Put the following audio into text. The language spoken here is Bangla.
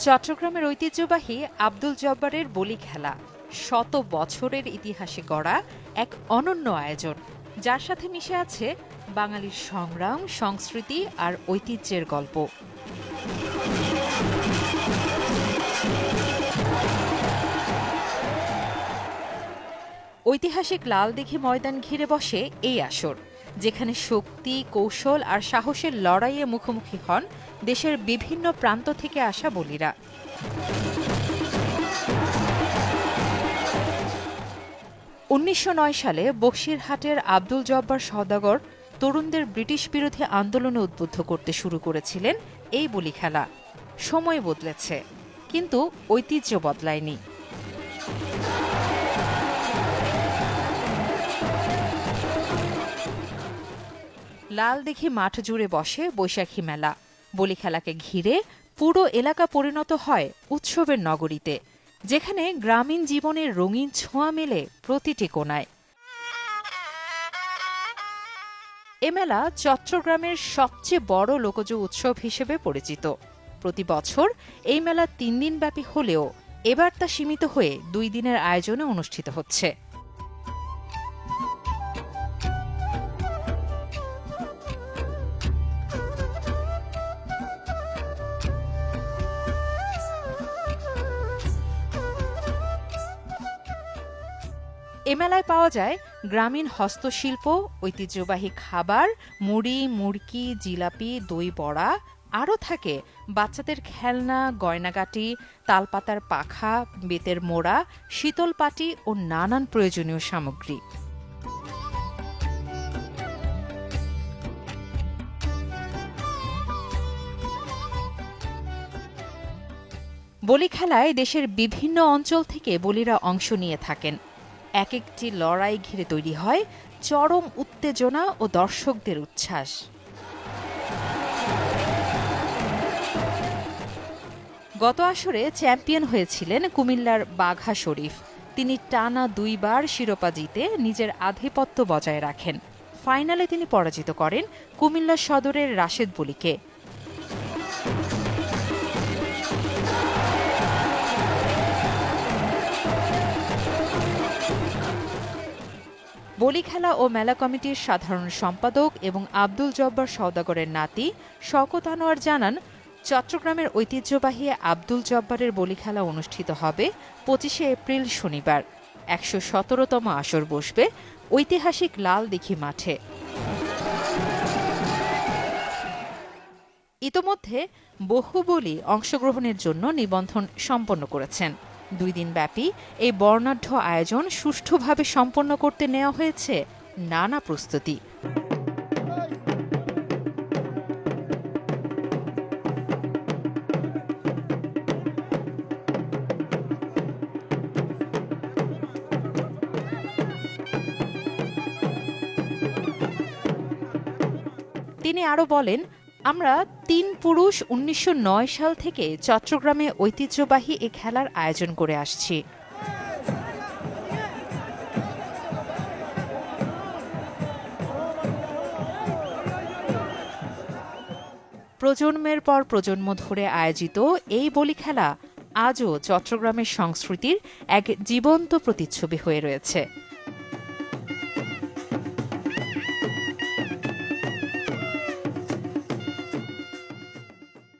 চট্টগ্রামের ঐতিহ্যবাহী আব্দুল জব্বারের বলি খেলা শত বছরের ইতিহাসে গড়া এক অনন্য আয়োজন, যার সাথে মিশে আছে বাঙালির সংগ্রাম, সংস্কৃতি আর ঐতিহ্যের গল্প। ঐতিহাসিক লালদীঘি ময়দান ঘিরে বসে এই আসর, যেখানে শক্তি, কৌশল আর সাহসের লড়াইয়ে মুখোমুখি হন দেশের বিভিন্ন প্রান্ত থেকে আসা বলিরা। ১৯০৯ সালে বকশিরহাটের আব্দুল জব্বার সওদাগর তরুণদের ব্রিটিশ বিরোধী আন্দোলনে উদ্বুদ্ধ করতে শুরু করেছিলেন এই বলি খেলা। সময় বদলেছে, কিন্তু ঐতিহ্য বদলায়নি। লালদীঘি মাঠ জুড়ে বসে বৈশাখী মেলা। বলি খেলাকে ঘিরে পুরো এলাকা পরিণত হয় উৎসবের নগরীতে, যেখানে গ্রামীণ জীবনের রঙিন ছোঁয়া মেলে প্রতিটি কোণায়। এ মেলা চট্টগ্রামের সবচেয়ে বড় লোকজ উৎসব হিসেবে পরিচিত। প্রতি বছর এই মেলা ৩ দিনব্যাপী হলেও এবার তা সীমিত হয়ে ২ দিনের আয়োজনে অনুষ্ঠিত হচ্ছে। এ মেলায় পাওয়া যায় গ্রামীণ হস্তশিল্প, ঐতিহ্যবাহী খাবার, মুড়ি, মুড়কি, জিলাপি, দই বড়া। আরও থাকে বাচ্চাদের খেলনা, গয়নাগাটি, তালপাতার পাখা, বেতের মোড়া, শীতল পাটি ও নানান প্রয়োজনীয় সামগ্রী। বলি খেলায় দেশের বিভিন্ন অঞ্চল থেকে বলিরা অংশ নিয়ে থাকেন। এক একটি লড়াই ঘিরে তৈরি হয় চরম উত্তেজনা ও দর্শকদের উচ্ছ্বাস। গত আসরে চ্যাম্পিয়ন হয়েছিলেন কুমিল্লার বাঘা শরীফ। তিনি টানা ২ বার শিরোপা জিতে নিজের আধিপত্য বজায় রাখেন। ফাইনালে তিনি পরাজিত করেন কুমিল্লা সদরের রাশেদ বলিকে। বলি খেলা ও মেলা কমিটির সাধারণ সম্পাদক এবং আব্দুল জব্বার সওদাগরের নাতি শওকত আনোয়ার জানান, চট্টগ্রামের ঐতিহ্যবাহী আব্দুল জব্বারের বলি খেলা অনুষ্ঠিত হবে ২৫শে এপ্রিল শনিবার। ১১৭তম আসর বসবে ঐতিহাসিক লালদীঘি মাঠে। ইতোমধ্যে বহু বলি অংশগ্রহণের জন্য নিবন্ধন সম্পন্ন করেছেন। ২ দিনব্যাপী এই বর্ণাঢ্য আয়োজন সুষ্ঠুভাবে সম্পন্ন করতে নেওয়া হয়েছে নানা প্রস্তুতি। তিনি আরও বলেন, আমরা ৩ পুরুষ ১৯০৯ সাল থেকে চট্টগ্রামে ঐতিহ্যবাহী এ খেলার আয়োজন করে আসছি। প্রজন্মের পর প্রজন্ম ধরে আয়োজিত এই বলি খেলা আজও চট্টগ্রামের সংস্কৃতির এক জীবন্ত প্রতিচ্ছবি হয়ে রয়েছে।